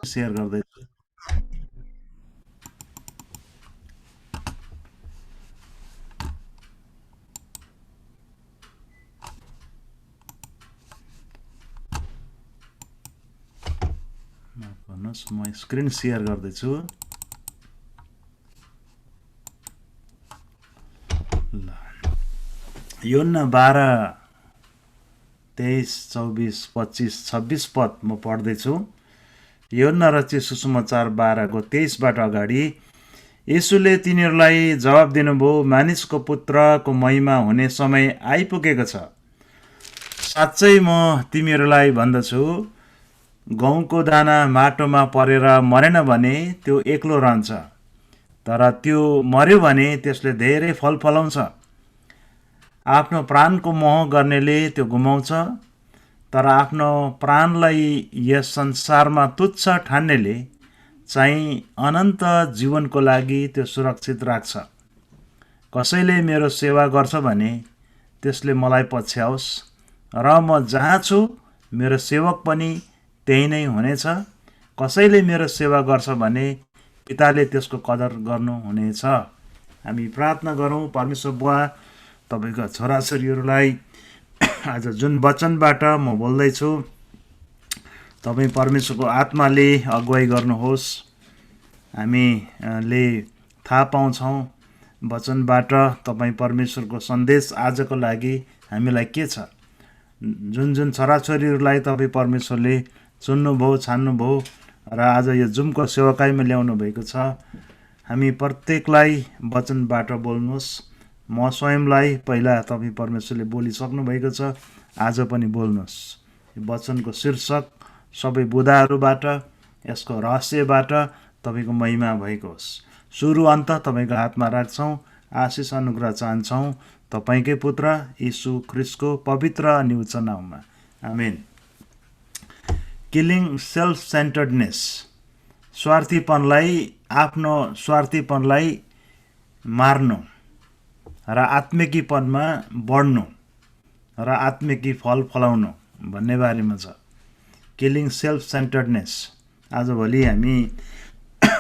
Share गर्दै भन्नुहोस् म स्क्रिन सेयर गर्दैछु ल योहन्ना 12:23-24-25-26 पद म पढ्दैछु। योहन्ना रचित सुसमाचार 12:23बाट अगाडि येशूले तिनीहरूलाई जवाब दिनुभयो, मानिसको पुत्रको महिमा हुने समय आइपुगेको छ। साँच्चै म तिमीहरूलाई भन्दछु, गहुँको दाना माटोमा परेर मरेन भने त्यो एक्लो रहन्छ, तर त्यो मर्यो भने त्यसले धेरै फल फलाउँछ। आफ्नो प्राणको मोह गर्नेले त्यो गुमाउँछ, तर आफ्नो प्राणलाई यस संसारमा तुच्छ ठान्नेले चाहिँ अनन्त जीवनको लागि त्यो सुरक्षित राख्छ। कसैले मेरो सेवा गर्छ भने त्यसले मलाई पछ्याओस्, र म जहाँ छु मेरो सेवक पनि त्यही नै हुनेछ। कसैले मेरो सेवा गर्छ भने पिताले त्यसको कदर गर्नुहुनेछ। हामी प्रार्थना गरौँ। परमेश्वर बुवा, तपाईँका छोराछोरीहरूलाई आज जुन वचनबाट म बोल्दैछु, तपाईँ परमेश्वरको आत्माले अगुवाई गर्नुहोस्। हामीले थाहा पाउँछौँ वचनबाट तपाईँ परमेश्वरको सन्देश आजको लागि हामीलाई के छ। जुन जुन छोराछोरीहरूलाई तपाईँ परमेश्वरले चुन्नुभयो, छान्नुभयो र आज यो जुमको सेवाकाईमा ल्याउनु भएको छ, हामी प्रत्येकलाई वचनबाट बोल्नुहोस्। म स्वयंलाई पहिला तपाईँ परमेश्वरले बोलिसक्नु भएको छ, आज पनि बोल्नुहोस्। यो वचनको शीर्षक सबै बुँदाहरूबाट, यसको रहस्यबाट तपाईँको महिमा भएको होस्। सुरु अन्त तपाईँको हातमा राख्छौँ। आशिष अनुग्रह चाहन्छौँ तपाईँकै पुत्र यीशु ख्रिस्टको पवित्र अनि उच्च नाममा, आमेन। किलिङ सेल्फ सेन्टर्डनेस, स्वार्थीपनलाई, आफ्नो स्वार्थीपनलाई मार्नु र आत्मिकीपनमा बढ्नु र आत्मिकी फल फलाउनु भन्ने बारेमा छ। Killing self centredness. आजभोलि हामी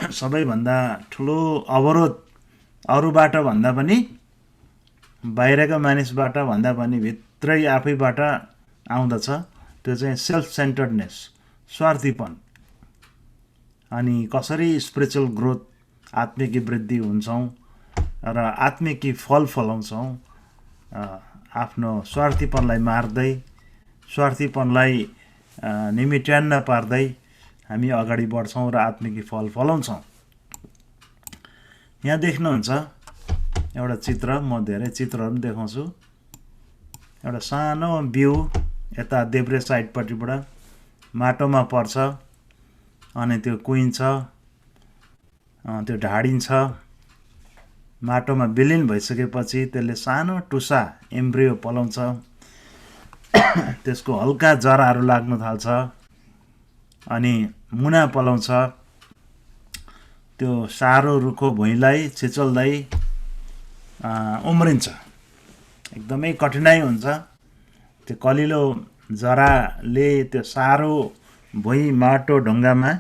सबैभन्दा ठुलो अवरोध अरूबाट भन्दा पनि, बाहिरका मानिसबाट भन्दा पनि भित्रै आफैबाट आउँदछ। त्यो चाहिँ सेल्फ सेन्टर्डनेस, स्वार्थीपन। अनि कसरी स्पिरिचुअल ग्रोथ, आत्मिकी वृद्धि हुन्छौँ र आत्मिकी फल फलाउँछौँ, आफ्नो स्वार्थीपनलाई मार्दै, स्वार्थीपनलाई निमिट्यान्न पार्दै हामी अगाडि बढ्छौँ र आत्मिकी फल फलाउँछौँ। यहाँ देख्नुहुन्छ एउटा चित्र, म धेरै चित्रहरू पनि देखाउँछु। एउटा सानो बिउ यता देब्रे साइडपट्टिबाट माटोमा पर्छ, अनि त्यो कुहिन्छ, त्यो ढाडिन्छ। माटोमा विलिन भइसकेपछि त्यसले सानो टुसा एम्ब्रियो पलाउँछ। त्यसको हल्का जराहरू लाग्न थाल्छ, अनि मुना पलाउँछ। त्यो सारो रुखो भुइँलाई छिचल्दै उम्रिन्छ। एकदमै कठिनाइ हुन्छ। त्यो कलिलो जराले त्यो सारो भुइँ, माटो, ढुङ्गामा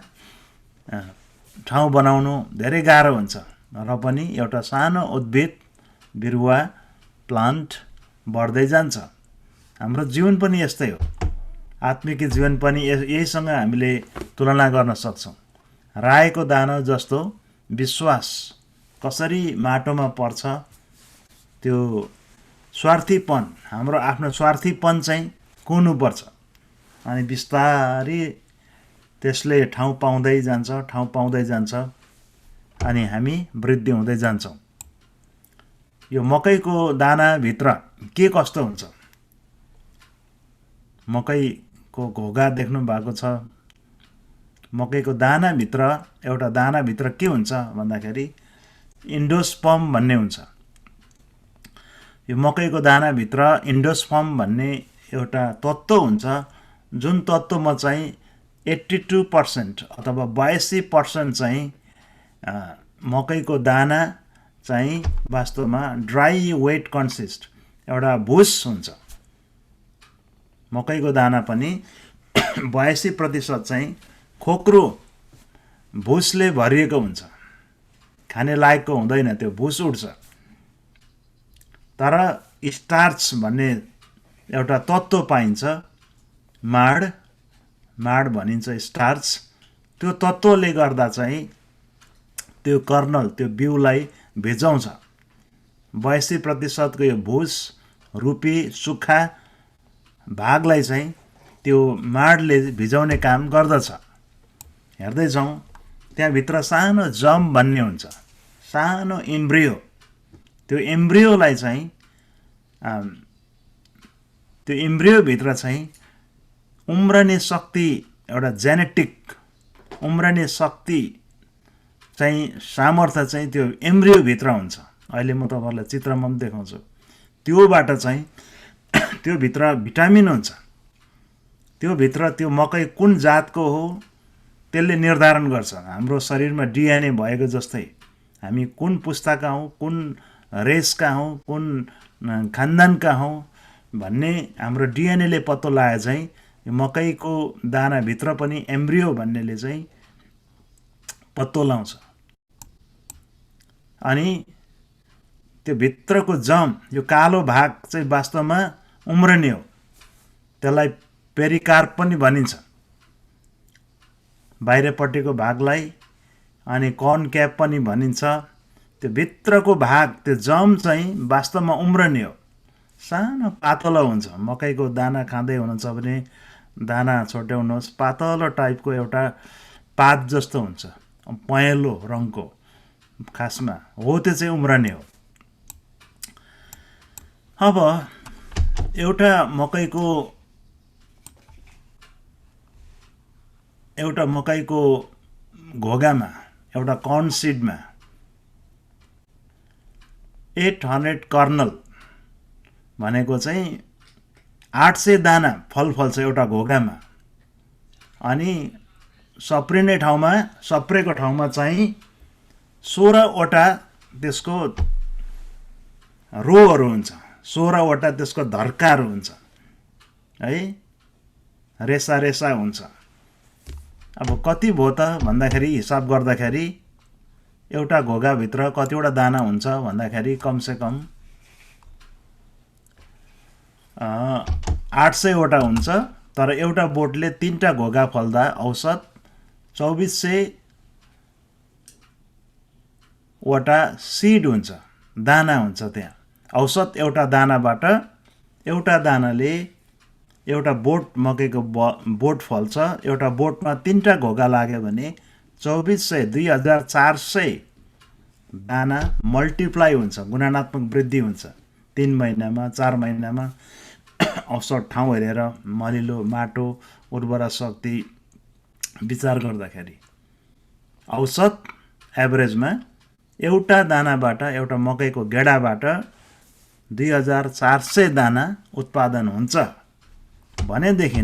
ठाउँ बनाउनु धेरै गाह्रो हुन्छ। र पनि एउटा सानो उद्भिद, बिरुवा, प्लान्ट बढ्दै जान्छ। हाम्रो जीवन पनि यस्तै हो। आत्मिक जीवन पनि यहीसँग हामीले तुलना गर्न सक्छौँ। राएको दाना जस्तो विश्वास कसरी माटोमा पर्छ, त्यो स्वार्थीपन, हाम्रो आफ्नो स्वार्थीपन चाहिँ कुनुपर्छ। अनि बिस्तारै त्यसले ठाउँ पाउँदै जान्छ अनि हामी वृद्धि हुँदै जान्छौँ। यो मकैको दानाभित्र के कस्तो हुन्छ? मकैको घोगा देख्नु भएको छ। मकैको दानाभित्र एउटा दानाभित्र के हुन्छ भन्दाखेरि इन्डोस्पर्म भन्ने हुन्छ। यो मकैको दानाभित्र इन्डोस्पर्म भन्ने एउटा तत्त्व हुन्छ, जुन तत्त्वमा चाहिँ 82% अथवा 82% चाहिँ मकैको दाना चाहिँ वास्तवमा ड्राई वेट कन्सिस्ट, एउटा भुस हुन्छ। मकैको दाना पनि 82% चाहिँ खोक्रो भुसले भरिएको हुन्छ, खाने लायकको हुँदैन, त्यो भुस उठ्छ। तर स्टार्च भन्ने एउटा तत्त्व पाइन्छ, माड भनिन्छ स्टार्च। त्यो तत्त्वले गर्दा चाहिँ त्यो कर्नल, त्यो बिउलाई भिजाउँछ। 82% को यो भुस, रुपी, सुक्खा भागलाई चाहिँ त्यो माडले भिजाउने काम गर्दछ। हेर्दैछौँ त्यहाँभित्र सानो जम भन्ने हुन्छ, सानो इम्ब्रियो। त्यो इम्ब्रियोलाई चाहिँ त्यो इम्ब्रियोभित्र चाहिँ उम्रने शक्ति, एउटा जेनेटिक उम्रने शक्ति चाहिँ सामर्थ्य चाहिँ त्यो इम्ब्रियोभित्र हुन्छ। अहिले म तपाईँहरूलाई चित्रमा पनि देखाउँछु। त्योबाट चाहिँ त्योभित्र भिटामिन हुन्छ। त्योभित्र त्यो मकै कुन जातको हो त्यसले निर्धारण गर्छ। हाम्रो शरीरमा डिएनए भएको जस्तै हामी कुन पुस्ताका हौँ, कुन रेसका हौँ, कुन खानदानका हौँ भन्ने हाम्रो डिएनएले पत्तो लगाए चाहिँ मकैको दानाभित्र पनि एम्ब्रियो भन्नेले चाहिँ पत्तो लाउँछ। अनि त्यो भित्रको जम, यो कालो भाग चाहिँ वास्तवमा उम्रने हो। त्यसलाई पेरिकार्प पनि भनिन्छ, बाहिरपट्टिको भागलाई। अनि कॉर्नक्याप पनि भनिन्छ। त्यो भित्रको भाग, त्यो जम चाहिँ वास्तवमा उम्रने हो। सानो पातलो हुन्छ। मकैको दाना खाँदै हुनुहुन्छ भने दाना छोट्याउनुहोस्, पातलो टाइपको एउटा पात जस्तो हुन्छ, पहेँलो रङको, खासमा हो त्यो चाहिँ उम्रने हो। अब एउटा मकैको घोगामा, एउटा कर्न सिडमा 800 कर्नल भनेको चाहिँ 800 दाना फल फल्छ एउटा घोगामा। अनि सप्रेको ठाउँमा चाहिँ 16वटा त्यसको रोहरू हुन्छ, 16वटा त्यसको धर्काहरू हुन्छ है, रेसा हुन्छ। अब कति भयो त भन्दाखेरि हिसाब गर्दाखेरि एउटा घोगाभित्र कतिवटा दाना हुन्छ भन्दाखेरि कमसेकम 800वटा हुन्छ। तर एउटा बोटले 3टा घोगा फल्दा औसत 2400वटा सिड हुन्छ, दाना हुन्छ त्यहाँ। औसत एउटा दानाले एउटा बोट मकैको बोट फल्छ। एउटा बोटमा 3टा घोगा लाग्यो भने 2400, 2400 दाना मल्टिप्लाई हुन्छ, गुणात्मक वृद्धि हुन्छ 3 महिनामा, 4 महिनामा। औसत ठाउँ हेरेर, मलिलो माटो, उर्वरा शक्ति विचार गर्दाखेरि औसत एभरेजमा एउटा दानाबाट, एउटा मकैको गेडाबाट 2400 दाना उत्पादन हुन्छ भनेदेखि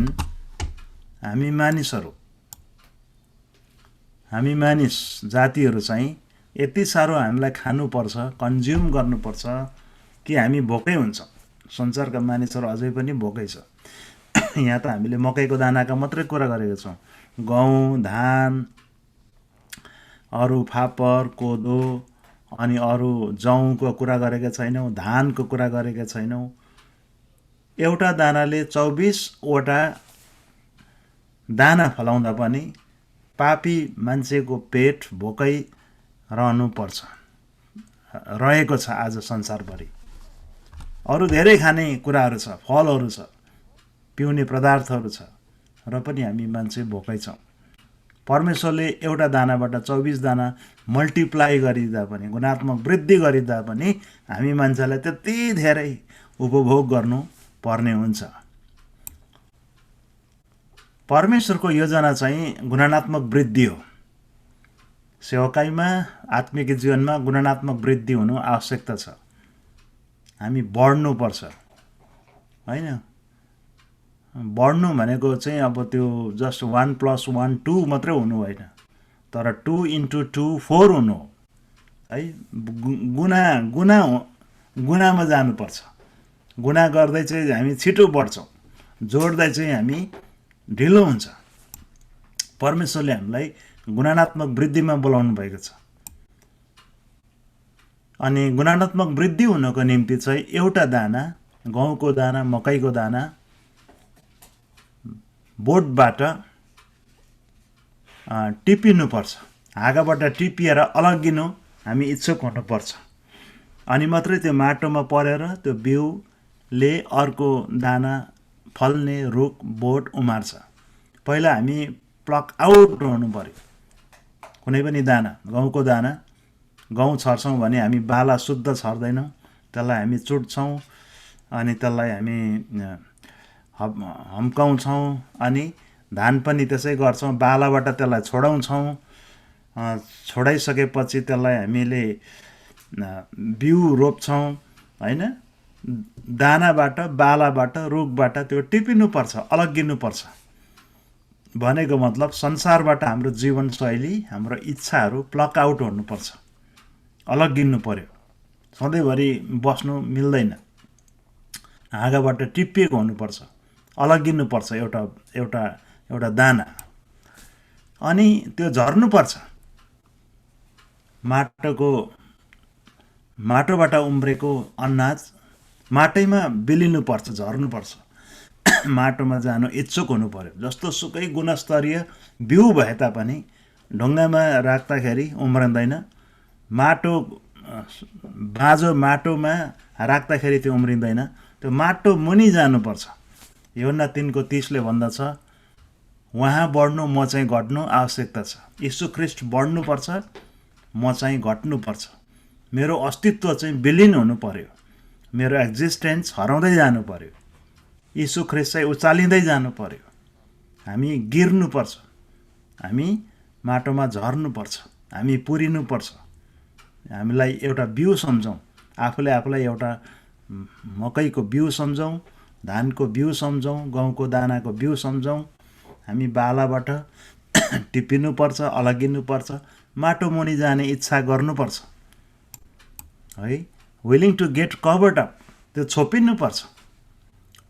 हामी मानिस जातिहरू चाहिँ यति साह्रो हामीलाई खानुपर्छ, कन्ज्युम गर्नुपर्छ कि हामी भोकै हुन्छौँ। संसारका मानिसहरू अझै पनि भोकै छ। यहाँ त हामीले मकैको दानाका मात्रै कुरा गरेको छौँ। गहुँ, धान, अरू फापर, कोदो अनि अरू जौँको कुरा गरेका छैनौँ, धानको कुरा गरेका छैनौँ। एउटा दानाले 24वटा दाना फलाउँदा पनि पापी मान्छेको पेट भोकै रहेको छ आज संसारभरि। अरू धेरै खाने कुराहरू छ, फलहरू छ, पिउने पदार्थहरू छ, र पनि हामी मान्छे भोकै छौँ। परमेश्वरले एउटा दानाबाट 24 दाना मल्टिप्लाई गरिदिँदा पनि, गुणात्मक वृद्धि गरिदिँदा पनि हामी मान्छेलाई त्यति धेरै उपभोग गर्नु पर्ने हुन्छ। परमेश्वरको योजना चाहिँ गुणात्मक वृद्धि हो। सेवकाईमा, आत्मिक जीवनमा गुणात्मक वृद्धि हुनु आवश्यकता छ। हामी बढ्नुपर्छ, होइन? बढ्नु भनेको चाहिँ अब त्यो जस्ट 1 + 1 2 मात्रै हुनु होइन, तर 2 × 2 4 हुनु हो, है? गुणामा जानुपर्छ। गुणा गर्दै चाहिँ हामी छिटो बढ्छौँ, जोड्दै चाहिँ हामी ढिलो हुन्छ। परमेश्वरले हामीलाई गुणात्मक वृद्धिमा बोलाउनु भएको छ। अनि गुणात्मक वृद्धि हुनको निम्ति चाहिँ एउटा दाना, गहुँको दाना, मकैको दाना बोटबाट टिपिनुपर्छ। हाँगाबाट टिपिएर अलग्गिनु हामी इच्छुक हुनुपर्छ। अनि मात्रै त्यो माटोमा परेर त्यो बिउले अर्को दाना, फल्ने रुख, बोट उमार्छ। पहिला हामी प्लक आउट हुनु पर्यो। कुनै पनि दाना, गहुँको दाना, गहुँ छर्छौँ भने हामी बाला शुद्ध छर्दैनौँ, त्यसलाई हामी चुट्छौँ, अनि त्यसलाई हामी हम्काउँछौँ, अनि धान पनि त्यसै गर्छौँ। बालाबाट त्यसलाई छोडाउँछौँ। छोडाइसकेपछि त्यसलाई हामीले बिउ रोप्छौँ, होइन? दानाबाट, बालाबाट, रुखबाट त्यो टिपिनुपर्छ, अलग्गिनुपर्छ। भनेको मतलब संसारबाट हाम्रो जीवनशैली, हाम्रो इच्छाहरू प्लक आउट हुनुपर्छ, अलग्गिनु पर्यो। सधैँभरि बस्नु मिल्दैन। हाँगाबाट टिपिएको हुनुपर्छ, अलग्गिनुपर्छ एउटा दाना। अनि त्यो झर्नुपर्छ। माटोबाट उम्रेको अनाज माटैमा बिलिनुपर्छ, झर्नुपर्छ। माटोमा जानु इच्छुक हुनु पर्यो। जस्तो सुकै गुणस्तरीय बिउ भए तापनि ढुङ्गामा राख्दाखेरि उम्रँदैन। बाँझो माटोमा राख्दाखेरि त्यो उम्रिँदैन। त्यो माटो मुनि जानुपर्छ। यूहन्ना 3:30 भन्दछ, उहाँ बढ्नु, म चाहिँ घट्नु आवश्यकता छ। यीशु ख्रीष्ट बढ्नुपर्छ, म चाहिँ घट्नुपर्छ। मेरो अस्तित्व चाहिँ विलीन हुनु पर्यो। मेरो एक्जिस्टेन्स हराउँदै जानु पर्यो। यीशु ख्रीष्ट चाहिँ उचालिँदै जानु पर्यो। हामी गिर्नुपर्छ, हामी माटोमा झर्नुपर्छ, हामी पुरिनुपर्छ। हामीलाई एउटा बिउ सम्झौँ, आफूलाई एउटा मकैको बिउ सम्झौँ, धानको बिउ सम्झौँ, गहुँको दानाको बिउ सम्झौँ। हामी बालाबाट टिपिनुपर्छ, अलग्गिनुपर्छ, माटो मुनि जाने इच्छा गर्नुपर्छ, है? Willing to get covered up, त्यो छोपिनुपर्छ।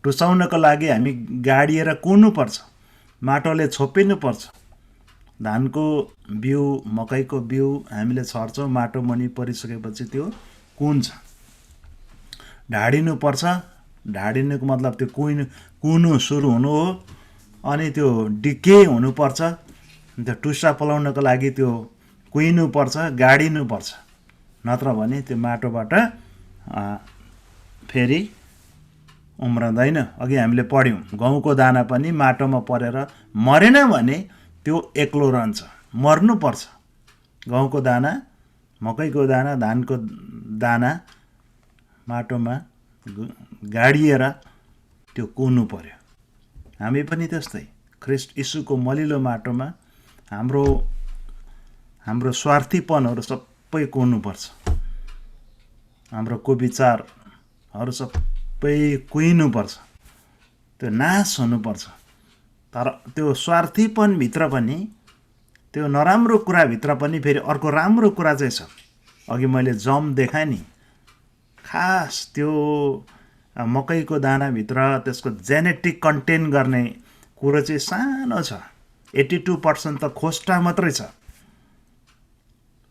टुसाउनको लागि हामी गाडिएर कुर्नुपर्छ, माटोले छोपिनुपर्छ। धानको बिउ, मकैको बिउ हामीले छर्छौँ, माटो मुनि परिसकेपछि त्यो कुन्छ। ढाडिनुपर्छ। ढाडिनुको मतलब त्यो कुनु सुरु हुनु हो। अनि त्यो डिके हुनुपर्छ। त्यो टुसा पलाउनको लागि त्यो कुहिनुपर्छ, गाडिनुपर्छ। नत्र भने त्यो माटोबाट फेरि उम्रँदैन। अघि हामीले पढ्यौँ, गहुँको दाना पनि माटोमा परेर मरेन भने त्यो एक्लो रहन्छ, मर्नुपर्छ। गहुँको दाना, मकैको दाना, धानको दाना माटोमा गाडिएर त्यो कुनु पर्यो। हामी पनि त्यस्तै ख्रीष्ट यीशुको मलिलो माटोमा हाम्रो स्वार्थीपनहरू सबै कुर्नुपर्छ। हाम्रो कुविचारहरू सबै कुहिनुपर्छ, त्यो नाश हुनुपर्छ। तर त्यो स्वार्थीपनभित्र पनि, त्यो नराम्रो कुराभित्र पनि फेरि अर्को राम्रो कुरा चाहिँ छ। अघि मैले जम देखाएँ नि, खास त्यो मकैको दानाभित्र त्यसको जेनेटिक कन्टेन्ट गर्ने कुरो चाहिँ सानो छ। 82% त खोस्टा मात्रै छ।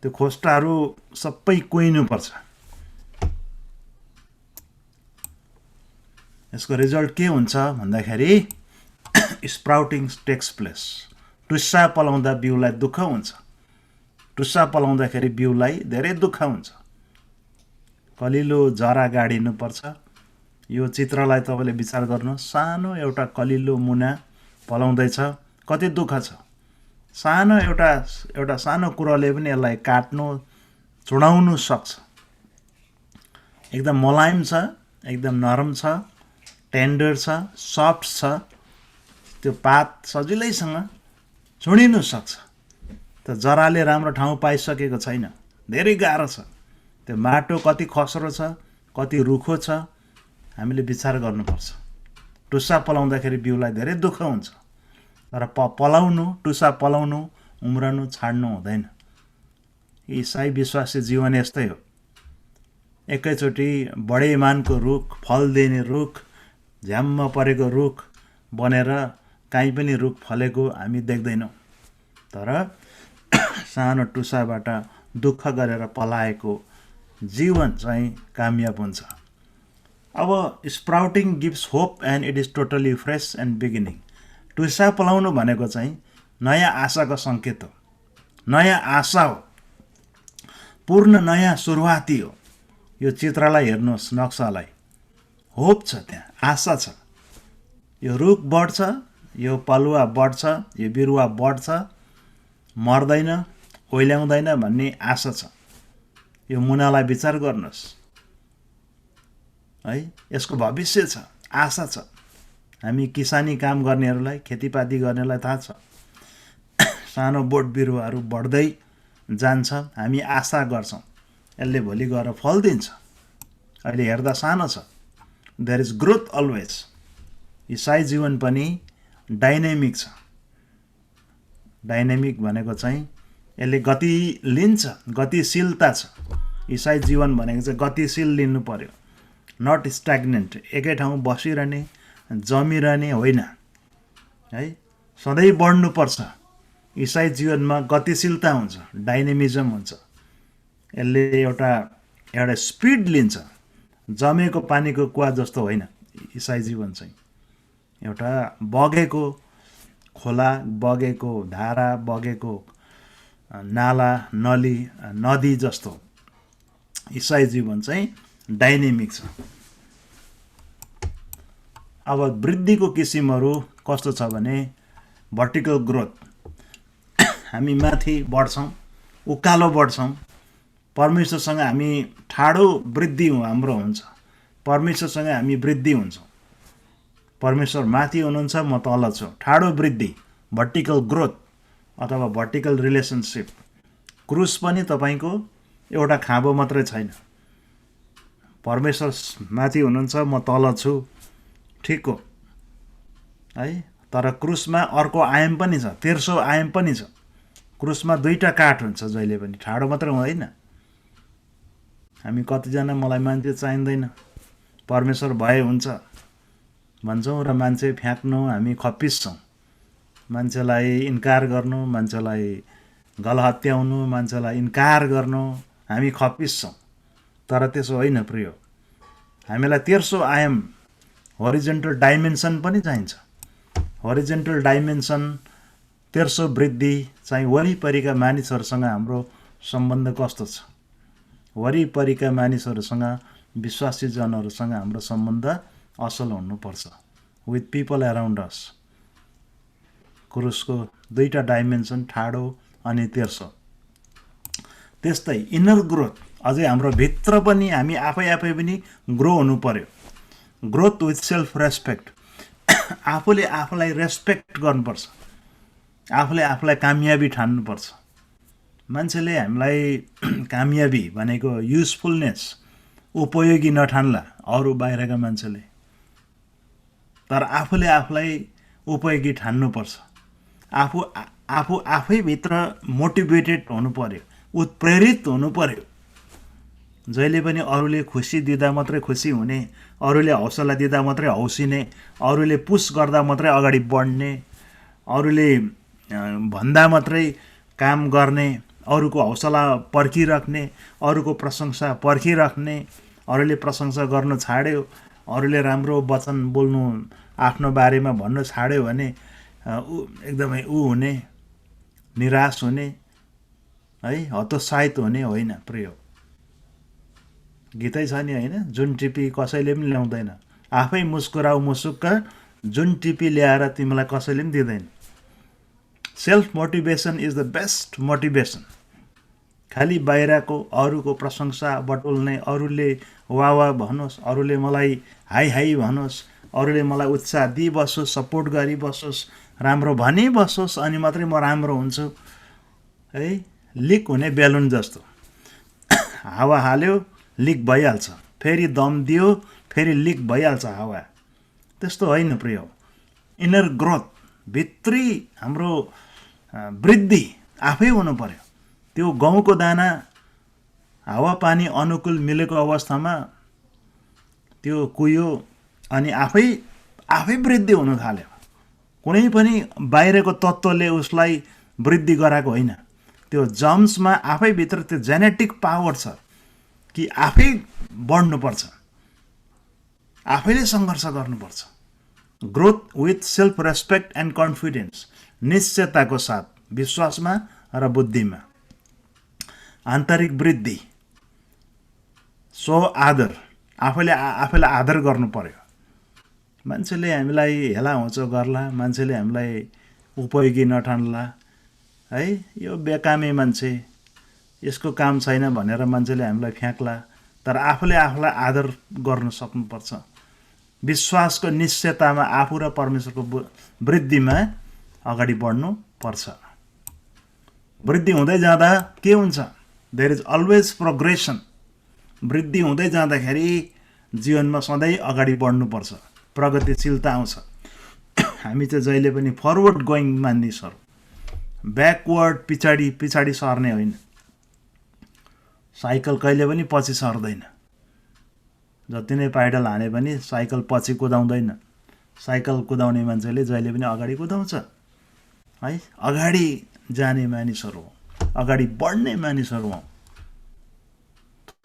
त्यो खोस्टाहरू सबै कुहिनुपर्छ। यसको रिजल्ट के हुन्छ भन्दाखेरि स्प्राउटिङ टेक्स प्लेस। टुस्सा पलाउँदा बिउलाई दुःख हुन्छ। टुस्सा पलाउँदाखेरि बिउलाई धेरै दुःख हुन्छ। कलिलो जरा गाडिनुपर्छ, यो चित्रलाई तपाईँले विचार गर्नुहोस्। सानो एउटा कलिलो मुना पलाउँदैछ, कति दुःख छ। सानो एउटा सानो कुरोले पनि यसलाई काट्नु चुडाउनु सक्छ। एकदम मुलायम छ, एकदम नरम छ, टेन्डर छ, सफ्ट छ। त्यो पात सजिलैसँग चुडिनु सक्छ। त जराले राम्रो ठाउँ पाइसकेको छैन, धेरै गाह्रो छ। त्यो माटो कति खस्रो छ, कति रुखो छ, हामीले विचार गर्नुपर्छ। टुसा पलाउँदाखेरि बिउलाई धेरै दुःख हुन्छ, तर पलाउनु, टुसा पलाउनु, उम्रनु छाड्नु हुँदैन। इसाई विश्वासी जीवन यस्तै हो। एकैचोटि बडे मानको रुख, फल दिने रुख, झ्याम्म परेको रुख बनेर काहीँ पनि रुख फलेको हामी देख्दैनौँ। तर सानो टुसाबाट दुःख गरेर पलाएको जीवन चाहिँ कामयाब हुन्छ। अब sprouting gives hope and it is totally fresh and beginning. टुसा पलाउनु भनेको चाहिँ नयाँ आशाको सङ्केत हो, नयाँ आशा हो, पूर्ण नयाँ सुरुवाती हो। यो चित्रलाई हेर्नुहोस्, नक्सालाई, होप छ, त्यहाँ आशा छ। यो रुख बढ्छ, यो पलुवा बढ्छ, यो बिरुवा बढ्छ, मर्दैन, ओइल्याउँदैन भन्ने आशा छ। यो मुनालाई विचार गर्नुहोस् है, यसको भविष्य छ, आशा छ। हामी किसानी काम गर्नेहरूलाई, खेतीपाती गर्नेलाई थाहा छ, सानो बोट बिरुवाहरू बढ्दै जान्छ, हामी आशा गर्छौँ यसले भोलि गएर फल दिन्छ। अहिले हेर्दा सानो छ, देयर इज ग्रोथ अलवेज। इसाई जीवन पनि डाइनेमिक छ। डाइनेमिक भनेको चाहिँ यसले गति लिन्छ, गतिशीलता छ। इसाई जीवन भनेको चाहिँ गतिशील लिनु पर्यो, नट स्ट्याग्नेन्ट, एकै ठाउँ बसिरहने, जमिरहने होइन है, सधैँ बढ्नुपर्छ। इसाई जीवनमा गतिशीलता हुन्छ, डाइनेमिजम हुन्छ। यसले एउटा स्पिड लिन्छ, जमेको पानीको कुवा जस्तो होइन। इसाई जीवन चाहिँ एउटा बगेको खोला, बगेको धारा, बगेको नाला, नली, नदी जस्तो इसाई जीवन चाहिँ डाइनेमिक छ। अब वृद्धिको किसिमहरू कस्तो छ भने भर्टिकल ग्रोथ, हामी माथि बढ्छौँ, उकालो बढ्छौँ। परमेश्वरसँग हामी ठाडो वृद्धि हाम्रो हुन्छ, परमेश्वरसँग हामी वृद्धि हुन्छौँ। परमेश्वर माथि हुनुहुन्छ, म तल छु, ठाडो वृद्धि, भर्टिकल ग्रोथ अथवा भर्टिकल रिलेसनसिप। क्रुस पनि तपाईँको एउटा खाँबो मात्रै छैन। परमेश्वर माथि हुनुहुन्छ, म तल छु, ठिक हो है। तर क्रुसमा अर्को आयाम पनि छ, तेर्सो आयाम पनि छ। क्रुसमा दुईवटा काठ हुन्छ, जहिले पनि ठाडो मात्रै हुँदैन। हामी कतिजना मलाई मान्छे चाहिँदैन, परमेश्वर भए हुन्छ भन्छौँ र मान्छे फ्याँक्नु हामी खप्पिस छौँ। मान्छेलाई इन्कार गर्नु, मान्छेलाई गलहत्याउनु, मान्छेलाई इन्कार गर्नु हामी खप्पिस छौँ। तर त्यसो होइन प्रिय, हामीलाई तेर्सो आयाम, होरिजेन्टल डाइमेन्सन पनि चाहिन्छ। होरिजेन्टल डाइमेन्सन, तेर्सो वृद्धि चाहिँ वरिपरिका मानिसहरूसँग हाम्रो सम्बन्ध कस्तो छ, वरिपरिका मानिसहरूसँग, विश्वासी जनहरूसँग हाम्रो सम्बन्ध असल हुनुपर्छ, विथ पिपल एराउन्ड अस। क्रुसको दुईवटा डाइमेन्सन, ठाडो अनि तेर्सो। त्यस्तै इनर ग्रोथ, अझै हाम्रो भित्र पनि हामी आफै पनि ग्रो हुनु पर्यो। ग्रोथ विथ सेल्फ रेस्पेक्ट, आफूले आफूलाई रेस्पेक्ट गर्नुपर्छ, आफूले आफूलाई कामयाबी ठान्नुपर्छ। मान्छेले हामीलाई कामयाबी भनेको युजफुलनेस, उपयोगी नठान्ला अरू बाहिरका मान्छेले, तर आफूले आफूलाई उपयोगी ठान्नुपर्छ। आफू आफैभित्र मोटिभेटेड हुनु पर्यो, उत्प्रेरित हुनु पर्यो। जहिले पनि अरूले खुसी दिँदा मात्रै खुसी हुने, अरूले हौसला दिँदा मात्रै हौसिने, अरूले पुस गर्दा मात्रै अगाडि बढ्ने, अरूले भन्दा मात्रै काम गर्ने, अरूको हौसला पर्खिराख्ने, अरूको प्रशंसा पर्खिराख्ने। अरूले प्रशंसा गर्न छाड्यो, अरूले राम्रो वचन बोल्नु, आफ्नो बारेमा भन्नु छाड्यो भने एकदमै हुने, निराश हुने है, हतोत्साहित हुने होइन प्रिय। गीतै छ नि होइन, जुन टिपी कसैले पनि ल्याउँदैन, आफै मुस्कुराऊ मुसुक्क, जुन टिपी ल्याएर तिमीलाई कसैले पनि दिँदैन। Self motivation is the best motivation. खालि बाहिरको अरूको प्रशंसा बटुल्ने, अरूले वाह भनोस्, अरूले मलाई हाई हाई भनोस्, अरूले मलाई उत्साह दिइबसोस्, सपोर्ट गरिबसोस्, राम्रो भनिबसोस्, अनि मात्रै म राम्रो हुन्छु है। लिक हुने बेलुन जस्तो, हावा हाल्यो लिक भइहाल्छ, फेरि दम दियो फेरि लिक भइहाल्छ हावा। त्यस्तो होइन प्रिय। इनर ग्रोथ, भित्री हाम्रो वृद्धि आफै हुनु पर्यो। त्यो गहुँको दाना हावापानी अनुकूल मिलेको अवस्थामा त्यो कुहियो अनि आफै वृद्धि हुन थाल्यो। कुनै पनि बाहिरको तत्त्वले उसलाई वृद्धि गराएको होइन। त्यो जम्समा आफैभित्र त्यो जेनेटिक पावर छ कि आफै बढ्नुपर्छ, आफैले सङ्घर्ष गर्नुपर्छ। Growth with self respect and confidence, निश्चयताको साथ, विश्वासमा र बुद्धिमा। आन्तरिक वृद्धि, स्व आदर, आफैलाई आदर गर्नु पर्यो। मान्छेले हामीलाई हेला होचो गर्ला, मान्छेले हामीलाई उपयोगी नठान्ला है, यो बेकामे मान्छे, यसको काम छैन भनेर मान्छेले हामीलाई फ्याँक्ला, तर आफूले आफूलाई आदर गर्न सक्नुपर्छ। विश्वासको निश्चयतामा आफू र परमेश्वरको वृद्धिमा अगाडि बढ्नु पर्छ। वृद्धि हुँदै जाँदा के हुन्छ? There is always progression. वृद्धि हुँदै जाँदाखेरि जीवनमा सधैँ अगाडि बढ्नुपर्छ, प्रगतिशीलता आउँछ। हामी चाहिँ जहिले पनि फरवर्ड गोइङ मानिसहरू, ब्याकवर्ड पछाडि सर्ने होइन। साइकल कहिले पनि पछि सर्दैन। जति नै पाइडल हाने पनि साइकल पछि कुदाउँदैन। साइकल कुदाउने मान्छेले जहिले पनि अगाडि कुदाउँछ है। अगाडि जाने मानिसहरू हौँ, अगाडि बढ्ने मानिसहरू हौँ।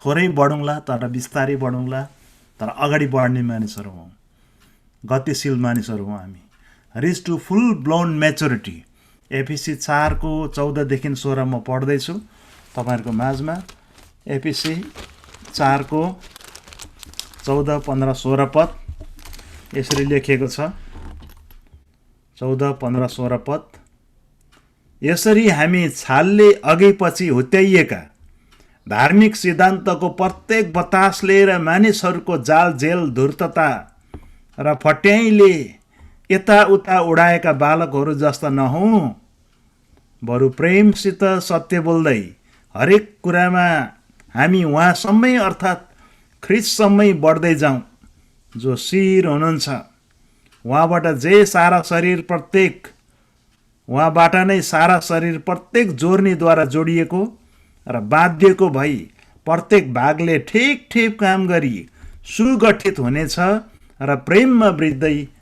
थोरै बढौँला तर बिस्तारै बढौँला, तर अगाडि बढ्ने मानिसहरू हौँ, गतिशील मानिसहरू हौँ हामी। Reach to full blown maturity, एफिसी 4को 14देखि 16 म पढ्दैछु तपाईँहरूको माझमा। एफिसी 4को 14, 15, 16 पद यसरी लेखिएको छ। 14, 15, 16 पद। यसरी हामी छालले अघि पछि हुत्याइएका धार्मिक सिद्धान्तको प्रत्येक बतासले र मानिसहरूको जाल जेल धूर्तता र फट्याइले यताउता उडाएका बालकहरू जस्ता नहौँ, बरु प्रेमसित सत्य बोल्दै हरेक कुरामा हामी उहाँसम्मै अर्थात् ख्रिस्टसम्मै बढ्दै जाउँ, जो शिर हुनुहुन्छ। उहाँबाट नै सारा शरीर प्रत्येक जोर्नीद्वारा जोडिएको र बाध्यको भई प्रत्येक भागले ठिक ठिक काम गरी सुगठित हुनेछ र प्रेममा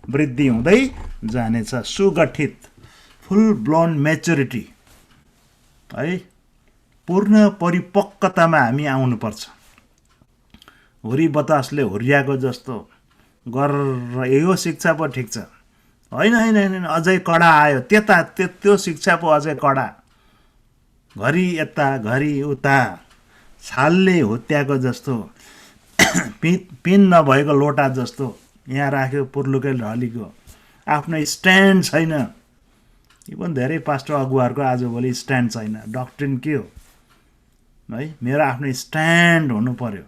वृद्धि हुँदै जानेछ। सुगठित, फुल ब्लोन मेच्योरिटी है, पूर्ण परिपक्वतामा हामी आउनुपर्छ। हुरी बतासले हुर्याएको जस्तो गरेर यो शिक्षा पो ठिक छ, होइन अझै कडा आयो, त्यो शिक्षा पो अझै कडा, घरि यता घरि उता, छालले हुत्याएको जस्तो, पिन नभएको लोटा जस्तो यहाँ राख्यो, पुर्लुकै ढलिको, आफ्नो स्ट्यान्ड छैन। यो पनि धेरै पास्टर अगुवाहरूको आजभोलि स्ट्यान्ड छैन। डक्ट्रिन के हो है? मेरो आफ्नो स्ट्यान्ड हुनु पर्यो।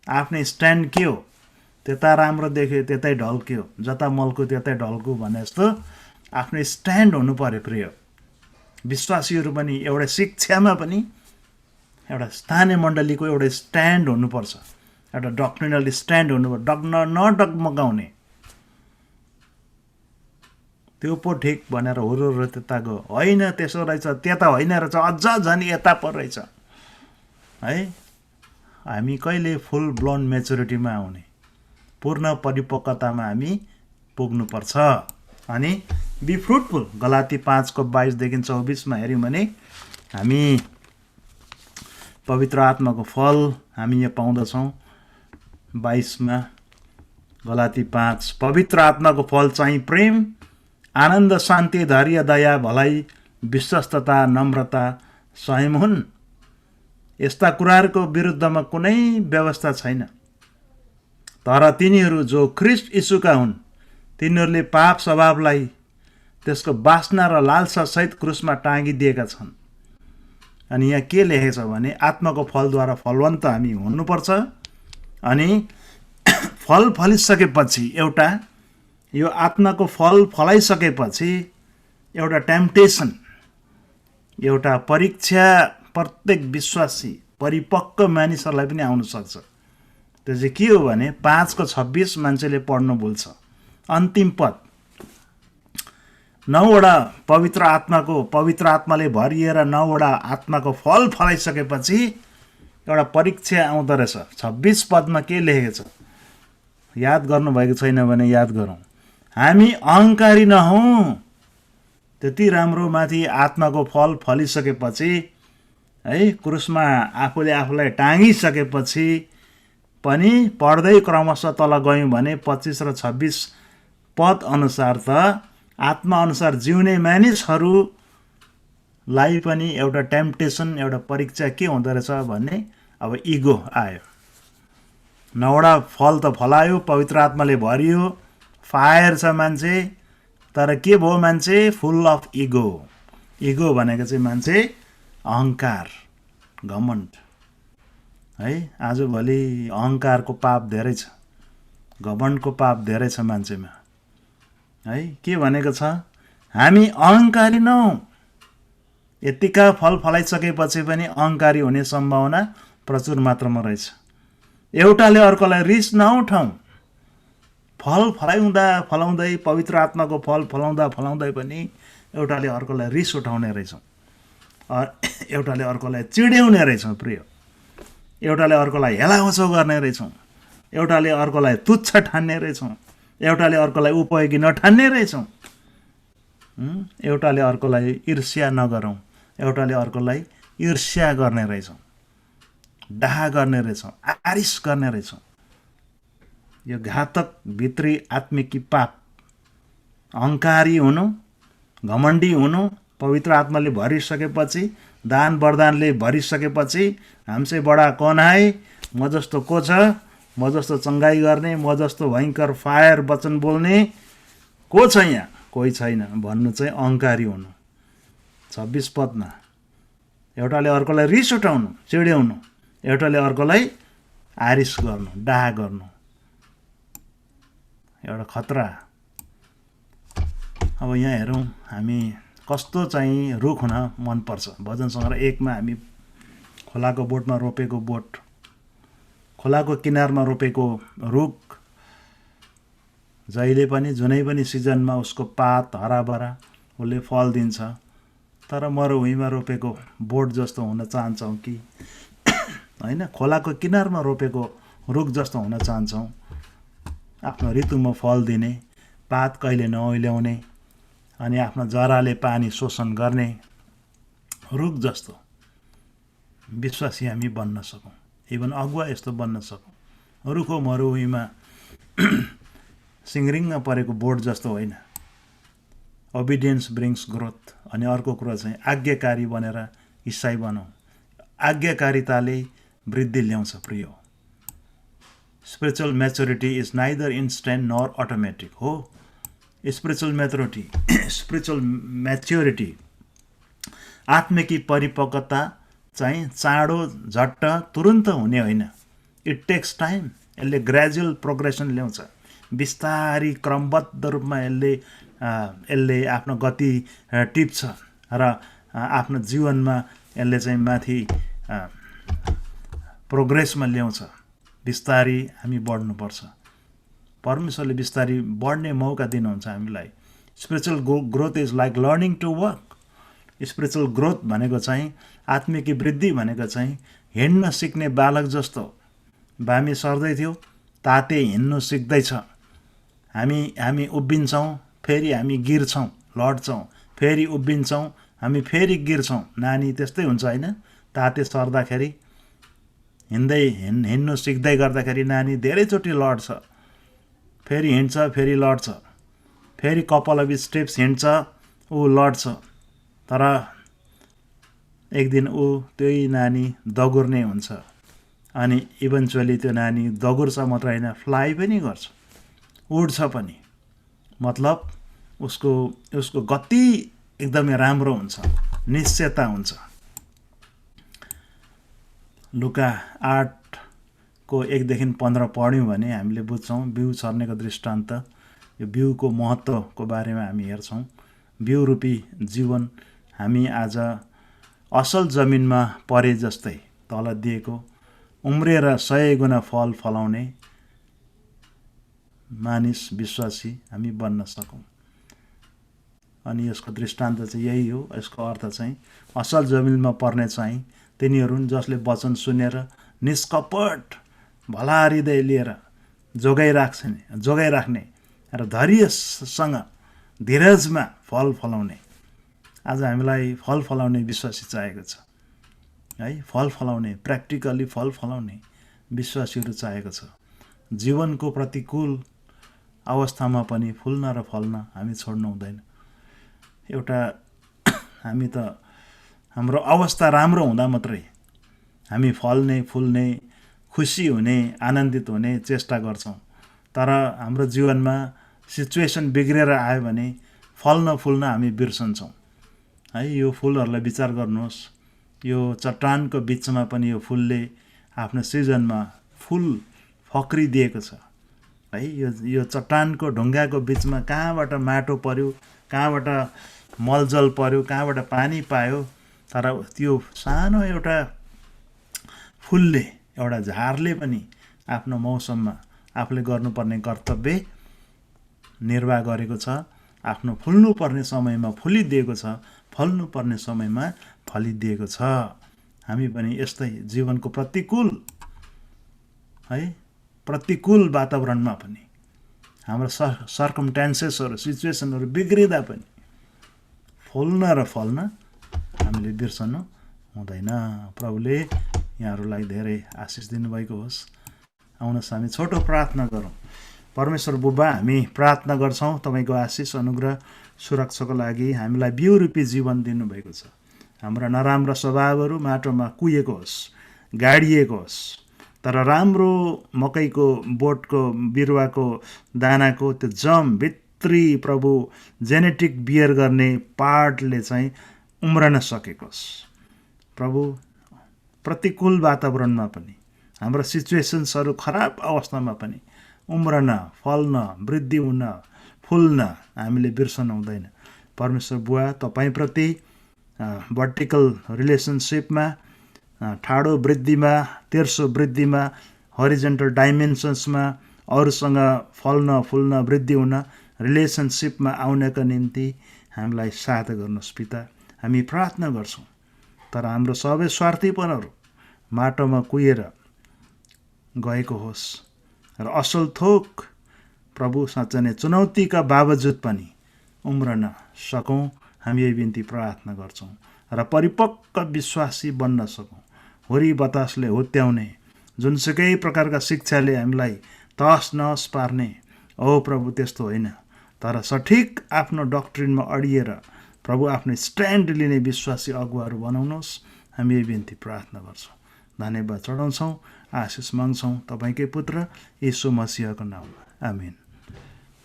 आफ्नो स्ट्यान्ड के हो? त्यता राम्रो देख्यो त्यतै ढल्क्यो, जता मल्क्यो त्यतै ढल्क्यो भने जस्तो आफ्नो स्ट्यान्ड हुनु पर्यो। प्रिय विश्वासीहरू पनि एउटा शिक्षामा पनि एउटा स्थानीय मण्डलीको एउटा स्ट्यान्ड हुनुपर्छ, एउटा डक्ट्रिनल स्ट्यान्ड हुनुपर्छ। नडगमगाउने, त्यो पो ठिक भनेर हुरुरु त्यता गयो, होइन त्यसो रहेछ, त्यता होइन रहेछ, अझ झन् यता पो रहेछ है। हामी कहिले फुल ब्लोन मेच्योरिटीमा आउने, पूर्ण परिपक्वतामा हामी पुग्नुपर्छ। अनि बी फ्रुटफुल, गलाती 5को 22देखि 24मा हेऱ्यौँ भने हामी पवित्र आत्माको फल हामी यहाँ पाउँदछौँ। 22मा गलाती 5, पवित्र आत्माको फल चाहिँ प्रेम, आनन्द, शान्ति, धैर्य, दया, भलाइ, विश्वस्तता, नम्रता, संयम हुन्। यस्ता कुराहरूको विरुद्धमा कुनै व्यवस्था छैन। तर तिनीहरू जो ख्रिस्ट यीशुका हुन् तिनीहरूले पाप स्वभावलाई त्यसको वासना र लालसासहित क्रुसमा टाँगिदिएका छन्। अनि यहाँ के लेखेको छ भने आत्माको फलद्वारा फलवन्त हामी हुनुपर्छ। अनि फल फलिसकेपछि एउटा यो आत्माको फल फलाइसकेपछि एउटा टेम्पटेसन, एउटा परीक्षा प्रत्येक विश्वासी परिपक्व मानिसहरूलाई पनि आउन सक्छ। त्यो चाहिँ के हो भने 5:26 मान्छेले पढ्नु भुल्छ। अन्तिम पद 9वटा पवित्र आत्माले भरिएर 9वटा आत्माको फल फलाइसकेपछि एउटा परीक्षा आउँदो रहेछ। 26 पदमा के लेखेको छ याद गर्नुभएको छैन भने याद गरौँ। हामी अहङ्कारी नहौँ। त्यति राम्रो माथि आत्माको फल फलिसकेपछि है क्रुसमा आफूले आफूलाई टाँगिसकेपछि पनि पढ्दै क्रमशः तल गयौँ भने 25 र 26 पद अनुसार त आत्मा अनुसार जिउने मानिसहरूलाई पनि एउटा टेम्पटेसन, एउटा परीक्षा के हुँदो रहेछ भने अब इगो आयो। 9वटा फल त फलायो, पवित्र आत्माले भरियो, फायर छ मान्छे, तर के भयो मान्छे फुल अफ इगो। इगो भनेको चाहिँ मान्छे अहङ्कार, घमण्ड है। आजभोलि अहङ्कारको पाप धेरै छ, घमण्डको पाप धेरै छ मान्छेमा है। के भनेको छ हामी अहङ्कारी नहौँ। यतिका फल फलाइसकेपछि पनि अहङ्कारी हुने सम्भावना प्रचुर मात्रामा रहेछ। एउटाले अर्कोलाई रिस नउठाउँ। फल फलाउँदै पवित्र आत्माको फल फलाउँदै पनि एउटाले अर्कोलाई रिस उठाउने रहेछौँ, एउटाले अर्कोलाई चिड्याउने रहेछौँ प्रिय, एउटाले अर्कोलाई हेलाहोचो गर्ने रहेछौँ, एउटाले अर्कोलाई तुच्छ ठान्ने रहेछौँ, एउटाले अर्कोलाई उपयोगी नठान्ने रहेछौँ, एउटाले अर्कोलाई ईर्ष्या नगरौँ, एउटाले अर्कोलाई ईर्ष्या गर्ने रहेछौँ, डाहा गर्ने रहेछौँ, आरिस गर्ने रहेछौँ। यो घातक भित्री आत्मिकी पाप, अहङ्कारी हुनु, घमण्डी हुनु, पवित्र आत्माले भरिसकेपछि, दान वरदानले भरिसकेपछि हमसे बडा कौन है, म जस्तो को छ, म जस्तो चङ्गाई गर्ने, म जस्तो भयङ्कर फायर वचन बोल्ने को छ यहाँ, कोही छैन भन्नु चाहिँ अहङ्कारी हुनु। 26 पदमा एउटाले अर्कोलाई रिस उठाउनु, चिड्याउनु, एउटाले अर्कोलाई आरिस गर्नु, डाहा गर्नु, एउटा खतरा। अब यहाँ हेरौँ हामी कस्तो चाहिँ रुख हुन मनपर्छ। भजन सङ्ग्रह 1 मा हामी खोलाको बोटमा रोपेको बोट, खोलाको किनारमा रोपेको रुख जहिले पनि जुनै पनि सिजनमा उसको पात हराभरा उसले फल दिन्छ। तर मरुभूमिमा रोपेको बोट जस्तो हुन चाहन्छौँ कि होइन, खोलाको किनारमा रोपेको रुख जस्तो हुन चाहन्छौँ, आफ्नो ऋतुमा फल दिने, पात कहिले नओइल्याउने अनि आफ्नो जराले पानी शोषण गर्ने रुख जस्तो विश्वासी हामी बन्न सकौँ, इभन अगुवा यस्तो बन्न सकौँ। रुखो मरुभूमिमा सिङ्रिङ्ग परेको बोट जस्तो होइन। Obedience brings growth. अनि अर्को कुरा चाहिँ आज्ञाकारी बनेर इसाई बनौँ। आज्ञाकारिताले वृद्धि ल्याउँछ प्रिय। Spiritual maturity is neither instant nor automatic हो। स्पिरिचुअल म्याच्योरिटी आत्मिकी परिपक्वता चाहिँ चाँडो झट्ट तुरुन्त हुने होइन। It takes time. यसले ग्रेजुअल प्रोग्रेसन ल्याउँछ। बिस्तारी क्रमबद्ध रूपमा यसले आफ्नो गति टिप्छ र आफ्नो जीवनमा यसले चाहिँ माथि प्रोग्रेसमा ल्याउँछ। बिस्तारी हामी बढ्नुपर्छ। परमेश्वरले बिस्तारी बढ्ने मौका दिनुहुन्छ हामीलाई। Spiritual growth is like learning to work. Spiritual growth भनेको चाहिँ आत्मिकी वृद्धि भनेको चाहिँ हिँड्न सिक्ने बालक जस्तो। बामी सर्दै थियो, ताते हिँड्नु सिक्दैछ। हामी उभिन्छौँ, फेरि हामी गिर्छौँ, लड्छौँ, फेरि उभिन्छौँ, हामी फेरि गिर्छौँ। नानी त्यस्तै हुन्छ होइन। ताते सर्दाखेरि हिँड्नु सिक्दै गर्दाखेरि नानी धेरैचोटि लड्छ, फेरि हिँड्छ, फेरि लड्छ, फेरि कपाल अफ स्टेप्स हिँड्छ, ऊ लड्छ। तर एक दिन ऊ त्यही नानी दगुर्ने हुन्छ। अनि इभेन्चुअली त्यो नानी दगुर्छ मात्र होइन, फ्लाइ पनि गर्छ, उड्छ पनि। मतलब उसको उसको गति एकदमै राम्रो हुन्छ, निश्चयता हुन्छ। लुका 8को 1देखि 15 पढ्यौँ भने हामीले बुझ्छौँ बिउ छर्नेको दृष्टान्त। यो बिउको महत्त्वको बारेमा हामी हेर्छौँ। बिउ रूपी जीवन हामी आज असल जमिनमा परे जस्तै तल दिएको उम्रेर 100 गुणा फल फलाउने मानिस विश्वासी हामी बन्न सकौँ। अनि यसको दृष्टान्त चाहिँ यही हो। यसको अर्थ चाहिँ असल जमिनमा पर्ने चाहिँ तिनीहरू जसले वचन सुनेर निष्कपट भला हृदय लिएर जोगाइराख्ने र धैर्यसँग धीरजमा फल फलाउने। आज हामीलाई फल फलाउने विश्वासी चाहिएको छ है। फल फलाउने, प्र्याक्टिकली फल फलाउने विश्वासीहरू चाहिएको छ। जीवनको प्रतिकूल अवस्थामा पनि फुल्न र फल्न हामी छोड्नु हुँदैन। एउटा हामी त हाम्रो अवस्था राम्रो हुँदा मात्रै हामी फल्ने, फुल्ने, खुसी हुने, आनन्दित हुने चेष्टा गर्छौँ। तर हाम्रो जीवनमा सिचुएसन बिग्रेर आयो भने फल्न फुल्न हामी बिर्सन्छौँ है। यो फुलहरूलाई विचार गर्नुहोस्। यो चट्टानको बिचमा पनि यो फुलले आफ्नो सिजनमा फुल फक्रिदिएको छ है। यो चट्टानको ढुङ्गाको बिचमा कहाँबाट माटो पर्यो, कहाँबाट मलजल पर्यो, कहाँबाट पानी पायो, तर त्यो सानो एउटा फुलले, एउटा झारले पनि आफ्नो मौसममा आफूले गर्नुपर्ने कर्तव्य निर्वाह गरेको छ। आफ्नो फुल्नुपर्ने समयमा फुलिदिएको छ, फल्नुपर्ने समयमा फलिदिएको छ। हामी पनि यस्तै जीवनको प्रतिकूल वातावरणमा पनि हाम्रो सर्कमस्टान्सेसहरू, सिचुएसनहरू बिग्रिँदा पनि फुल्न र फल्न हामीले बिर्सनु हुँदैन। प्रभुले यहाँहरूलाई धेरै आशिष दिनुभएको होस्। आउनुहोस् हामी छोटो प्रार्थना गरौँ। परमेश्वर बुबा, हामी प्रार्थना गर्छौँ तपाईँको आशिष, अनुग्रह, सुरक्षाको लागि। हामीलाई बिउ रूपी जीवन दिनुभएको छ। हाम्रा नराम्रा स्वभावहरू माटोमा कुहिएको होस्, गाडिएको होस्, तर राम्रो मकैको बोटको बिरुवाको दानाको त्यो भित्री प्रभु जेनेटिक बियर गर्ने पार्टले चाहिँ उम्रन सकेको होस्। प्रभु, प्रतिकूल वातावरणमा पनि, हाम्रा सिचुएसन्सहरू खराब अवस्थामा पनि उम्रन, फल्न, वृद्धि हुन, फुल्न हामीले बिर्सनु हुँदैन। परमेश्वर बुवा, तपाईँप्रति भर्टिकल रिलेसनसिपमा, ठाडो वृद्धिमा, तेर्सो वृद्धिमा, हरिजेन्टल डाइमेन्सन्समा अरूसँग फल्न, फुल्न, वृद्धि हुन, रिलेसनसिपमा आउनका निम्ति हामीलाई सहायता गर्नुहोस् पिता। हामी प्रार्थना गर्छौँ। तर हाम्रो सबै स्वार्थीपनहरू माटोमा कुहिएर गएको होस् र असल थोक प्रभु साँच्चै नै चुनौतीका बावजुद पनि उम्रन सकौँ। हामी यही बिन्ती प्रार्थना गर्छौँ र परिपक्व विश्वासी बन्न सकौँ। हुरी बतासले हुत्याउने जुनसुकै प्रकारका शिक्षाले हामीलाई तहस नहस पार्ने, ओ प्रभु त्यस्तो होइन, तर सठिक आफ्नो डक्ट्रिनमा अडिएर प्रभु आफ्नो स्ट्यान्ड लिने विश्वासी अगुवाहरू बनाउनुहोस्। हामी यही बिन्ती प्रार्थना गर्छौँ, धन्यवाद चढाउँछौँ, आशिष माग्छौँ तपाईँकै पुत्र यीशु मसीहको नाममा, आमिन।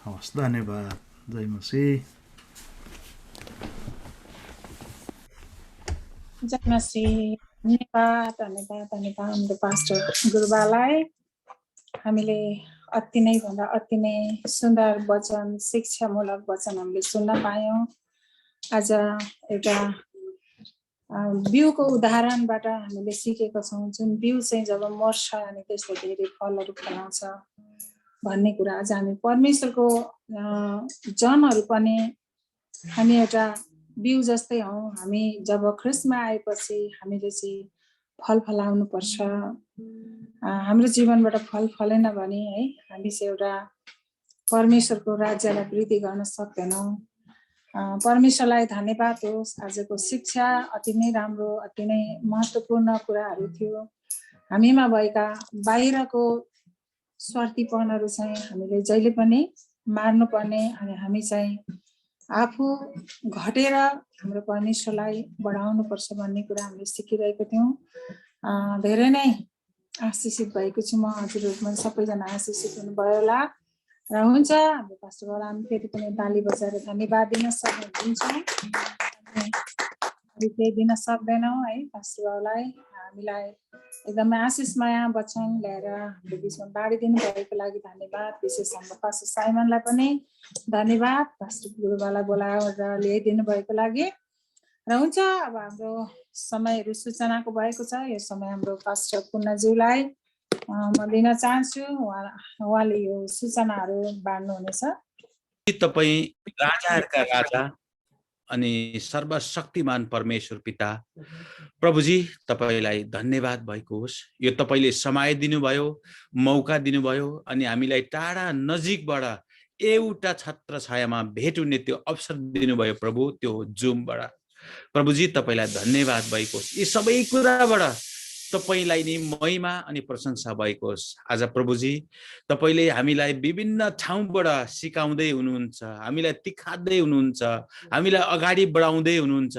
हवस्, धन्यवाद। जय मसीह। जय मसीह। धन्यवाद हाम्रो पास्टर गुरुबालाई। हामीले अति नै भन्दा अति नै सुन्दर वचन, शिक्षामूलक वचन हामीले सुन्न पायौँ। आज एउटा बिउको उदाहरणबाट हामीले सिकेका छौँ। जुन बिउ चाहिँ जब मर्छ अनि त्यसले धेरै फलहरू फलाउँछ भन्ने कुरा। आज हामी परमेश्वरको जनहरू पनि हामी एउटा बिउ जस्तै हौँ। हामी जब ख्रिस्टमा आएपछि हामीले चाहिँ फल फलाउनु पर्छ। हाम्रो जीवनबाट फल फलेन भने है हामी चाहिँ एउटा परमेश्वरको राज्यलाई वृद्धि गर्न सक्दैनौँ। परमेश्वरलाई धन्यवाद होस्। आजको शिक्षा अति नै राम्रो, अति नै महत्त्वपूर्ण कुराहरू थियो। हामीमा भएका बाहिरको स्वार्थीपनहरू चाहिँ हामीले जहिले पनि मार्नुपर्ने अनि हामी चाहिँ आफू घटेर हाम्रो परमेश्वरलाई बढाउनुपर्छ भन्ने कुरा हामीले सिकिरहेको थियौँ। धेरै नै आशिषित भएको छु म, हजुरहरूमा सबैजना आशिषित हुनुभयो होला र हुन्छ। हाम्रो पास्टर बाबुलाई हामी फेरि पनि ताली बजाएर धन्यवाद दिन सक्छौँ। हामी केही दिन सक्दैनौँ है पास्टर बाबुलाई, हामीलाई एकदमै आशिषमय वचन ल्याएर हाम्रो बिचमा बाँडिदिनु भएको लागि धन्यवाद। विशेष हाम्रो पास्टर साइमनलाई पनि धन्यवाद, पास्टर गुरुबालाई बोलाएर ल्याइदिनु भएको लागि। र हुन्छ, अब हाम्रो समयहरू सूचनाको भएको छ। यो समय हाम्रो पास्टर पुण्यज्यूलाई म दिन चाहन्छु, उहाँले यो सूचनाहरू बाँड्नुहुनेछ। तपाईँ राजाहरूका राजा अनि सर्वशक्तिमान परमेश्वर पिता प्रभुजी, तपाईँलाई धन्यवाद भएको होस्। यो तपाईँले समय दिनुभयो, मौका दिनुभयो अनि हामीलाई टाढा नजिकबाट एउटा छत्र छायामा भेट हुने त्यो अवसर दिनुभयो प्रभु, त्यो जुमबाट। प्रभुजी, तपाईँलाई धन्यवाद भएको होस्। यी सबै कुराबाट तपाईलाई नि महिमा अनि प्रशंसा भएको होस्। आज प्रभुजी, तपाईले हामीलाई विभिन्न ठाउँबाट सिकाउँदै हुनुहुन्छ, हामीलाई तिखार्दै हुनुहुन्छ, हामीलाई अगाडि बढाउँदै हुनुहुन्छ।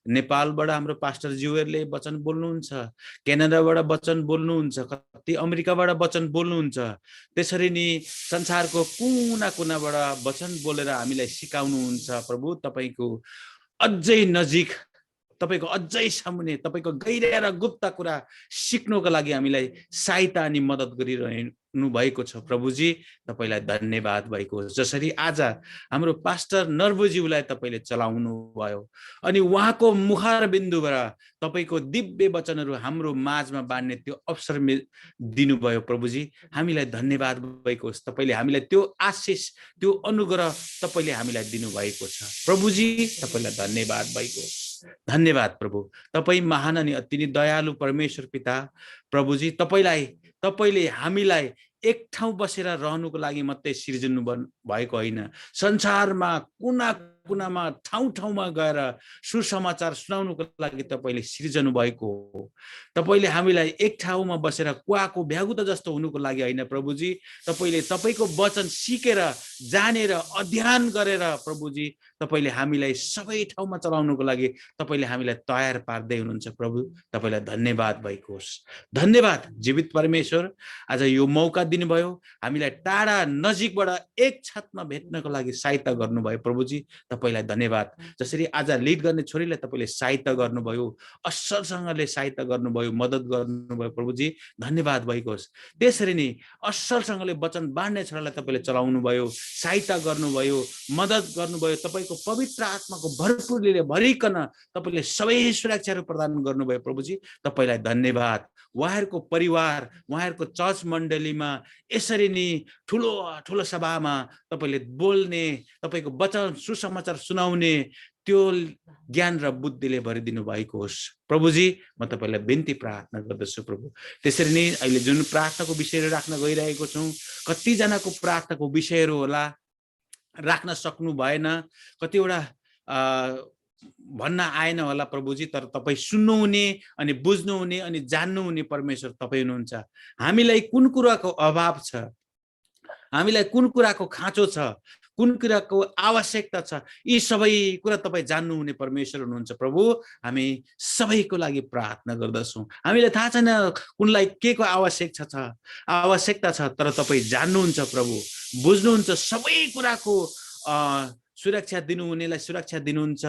नेपालबाट हाम्रो पास्टरज्यूहरूले वचन बोल्नुहुन्छ, क्यानाडाबाट वचन बोल्नुहुन्छ, कति अमेरिकाबाट वचन बोल्नुहुन्छ। त्यसरी नि संसारको कुना कुनाबाट वचन बोलेर हामीलाई सिकाउनुहुन्छ। प्रभु, तपाईको अझै नजिक, तपाईको अझै सामुन्ने, तपाईको गहिरा र गुप्त कुरा सिक्नको लागि हामीलाई सहायता अनि मद्दत गरिरहनु भएको छ। प्रभुजी, तपाईलाई धन्यवाद भएको होस्। जसरी आज हाम्रो पास्टर नर्बुज्यूलाई तपाईले चलाउनु भयो अनि उहाँको मुखारबिन्दुबाट तपाईको दिव्य वचनहरू हाम्रो माझमा बाँड्ने त्यो अवसर दिनुभयो। प्रभुजी, हामीलाई धन्यवाद भएको होस्। तपाईले हामीलाई त्यो आशिष, त्यो अनुग्रह तपाईले हामीलाई दिनुभएको छ। प्रभुजी, तपाईलाई धन्यवाद भएको होस्। धन्यवाद प्रभु। तपाई महान अनि अति नै दयालु परमेश्वर पिता। प्रभुजी, तपाईले हामीलाई एक ठाउँ बसेर रहनुको लागि मात्रै सिर्जनु भएको होइन, संसारमा कुना कुनामा ठाउँ ठाउँमा गएर सुसमाचार सुनाउनुको लागि तपाईले सिर्जनु भएको हो। तपाईले हामीलाई एक ठाउँमा बसेर कुवाको भ्यागुता जस्तो हुनुको लागि होइन प्रभुजी, तपाईले तपाईको वचन सिकेर जानेर अध्ययन गरेर प्रभुजी तपाईले हामीलाई सबै ठाउँमा चलाउनुको लागि तपाईले हामीलाई तयार पार्दै हुनुहुन्छ। प्रभु, तपाईलाई धन्यवाद भएको होस्। धन्यवाद जीवित परमेश्वर, आज यो मौका दिनुभयो, हामीलाई टाढा नजिकबाट एक छतमा भेट्नको लागि सहायता गर्नुभयो। प्रभुजी, तपाईलाई धन्यवाद। जसरी आज लिड गर्ने छोरीलाई तपाईले सहायता गर्नुभयो, असलसँगले सहायता गर्नुभयो, मद्दत गर्नुभयो। प्रभुजी, धन्यवाद भएको होस्। त्यसरी नै असलसँगले वचन बाँड्ने छोरालाई तपाईले चलाउनु भयो, सहायता गर्नुभयो, मद्दत गर्नुभयो। तपाईको पवित्र आत्माको भरपुरले भरिकन तपाईले सबै सुरक्षाहरू प्रदान गर्नुभयो। प्रभुजी, तपाईलाई धन्यवाद। उहाँहरूको परिवार, उहाँहरूको चर्च मण्डलीमा यसरी नै ठुलो ठुलो सभामा तपाईले बोल्ने, तपाईको वचन सुसमाचार सुनाउने त्यो ज्ञान र बुद्धिले भरिदिनु भएको होस्। प्रभुजी, म तपाईलाई बिन्ती प्रार्थना गर्दछु प्रभु। त्यसरी नै अहिले जुन प्रार्थनाको विषयहरू राख्न गइरहेको छौँ, कतिजनाको प्रार्थनाको विषयहरू होला राख्न सक्नु भएन, कतिवटा भन्न आएन होला प्रभुजी, तर तपाईँ सुन्नुहुने अनि बुझ्नुहुने अनि जान्नुहुने परमेश्वर तपाईँ हुनुहुन्छ। हामीलाई कुन कुराको अभाव छ, हामीलाई कुन कुराको खाँचो छ, कुन कुराको आवश्यकता छ, यी सबै कुरा तपाईँ जान्नुहुने परमेश्वर हुनुहुन्छ। प्रभु, हामी सबैको लागि प्रार्थना गर्दछौँ। हामीलाई थाहा छैन कुनलाई के को आवश्यकता छ, तर तपाईँ जान्नुहुन्छ प्रभु, बुझ्नुहुन्छ, सबै कुराको सुरक्षा दिनुहुनेलाई सुरक्षा दिनुहुन्छ,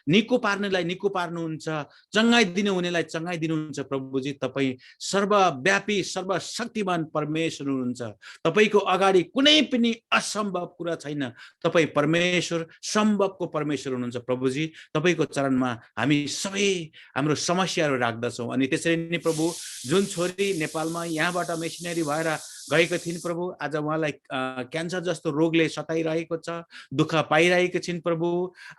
निको पार्नेलाई निको पार्नुहुन्छ, चङ्गाई दिनुहुनेलाई चङ्गाई दिनुहुन्छ। प्रभुजी, तपाईँ सर्वव्यापी सर्वशक्तिमान परमेश्वर हुनुहुन्छ। तपाईको अगाडि कुनै पनि असम्भव कुरा छैन। तपाईँ परमेश्वर, सम्भवको परमेश्वर हुनुहुन्छ। प्रभुजी, तपाईको चरणमा हामी सबै हाम्रो समस्याहरू राख्दछौँ। अनि त्यसरी नै प्रभु, जुन छोरी नेपालमा यहाँबाट मिसनरी भएर गएको थिइन् प्रभु, आज उहाँलाई क्यान्सर जस्तो रोगले सताइरहेको छ, दुःख पाइरहेको छिन् प्रभु।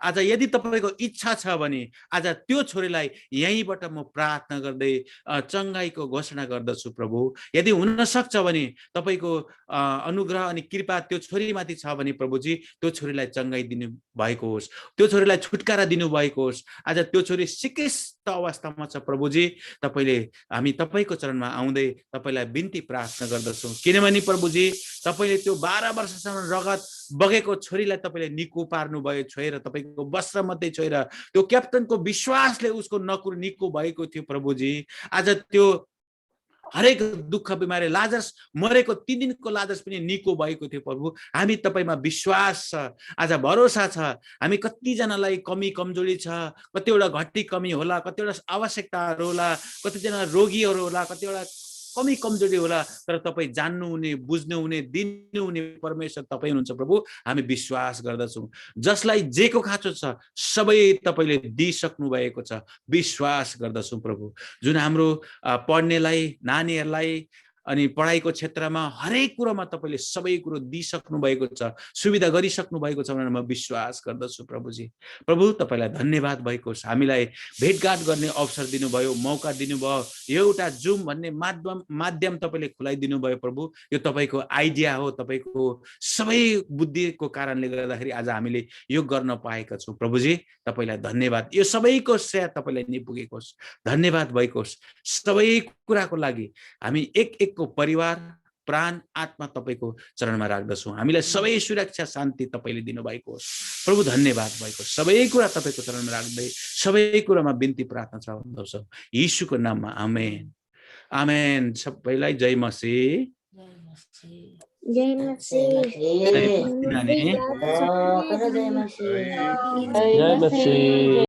आज यदि तपाईँको इच्छा छ भने आज त्यो छोरीलाई यहीँबाट म प्रार्थना गर्दै चङ्गाईको घोषणा गर्दछु प्रभु। यदि हुन सक्छ भने तपाईँको अनुग्रह अनि कृपा त्यो छोरीमाथि छ भने प्रभुजी, त्यो छोरीलाई चङ्गाई दिनु भएको होस्, त्यो छोरीलाई छुटकारा दिनु भएको होस्। आज त्यो छोरी सिकिस्त अवस्थामा छ प्रभुजी, हामी तपाईँको चरणमा आउँदै तपाईँलाई बिन्ती प्रार्थना गर्दछौँ। किनभने प्रभुजी, तपाईँले त्यो 12 वर्षसम्म रगत बगेको छोरीलाई तपाईँले निको पार्नुभयो, छोएर तपाईँको वस्त्र मध्ये छोएर त्यो क्याप्टनको विश्वासले उसको नकुर निको भएको थियो प्रभुजी। आज त्यो हरेक दुःख बिमारी लाजरस मरेको 3 दिनको लाजरस पनि निको भएको थियो प्रभु। हामी तपाईमा विश्वास छ, आज भरोसा छ। हामी कतिजनालाई कमी कमजोरी छ, कतिवटा घटी कमी होला, कतिवटा आवश्यकताहरू होला, कतिजना रोगीहरू होला, कतिवटा कमी कमजोरी होला, तर तपाईँ जान्नुहुने, बुझ्नुहुने, दिनुहुने परमेश्वर तपाईँ हुनुहुन्छ प्रभु। हामी विश्वास गर्दछौँ। जसलाई जेको खाँचो छ सबै तपाईले दिइसक्नु भएको छ, विश्वास गर्दछौँ प्रभु। जुन हाम्रो पढ्नेलाई, नानीहरूलाई अनि पढाइको क्षेत्रमा हरेक कुरोमा तपाईले सबै कुरो दिइसक्नु भएको छ, सुविधा गरिसक्नु भएको छ भनेर म विश्वास गर्दछु प्रभुजी। प्रभु तपाईलाई धन्यवाद भएको छ। हामीलाई भेटघाट गर्ने अवसर दिनुभयो, मौका दिनुभयो। यो एउटा जुम भन्ने माध्यम तपाईले खुलाइदिनु भयो प्रभु। यो तपाईको आइडिया हो, तपाईको सबै बुद्धिको कारणले गर्दाखेरि आज हामीले यो गर्न पाएका छौँ प्रभुजी। तपाईलाई धन्यवाद। यो सबैको श्रेय तपाईलाई नै पुगेको होस्। धन्यवाद भएको होस्। सबै कुराको लागि हामी एक को परिवार, प्राण, आत्मा तपाईको चरणमा राख्दछौँ। हामीलाई सबै सुरक्षा शान्ति तपाईले दिनुभएको होस् प्रभु। धन्यवाद भएको। सबै कुरा तपाईको चरणमा राख्दै सबै कुरामा बिन्ती प्रार्थना चढाउँदछौँ येशूको नाममा। आमेन आमेन। सबैलाई जय मसीह। जय मसीह। जय मसीह। जय मसीह।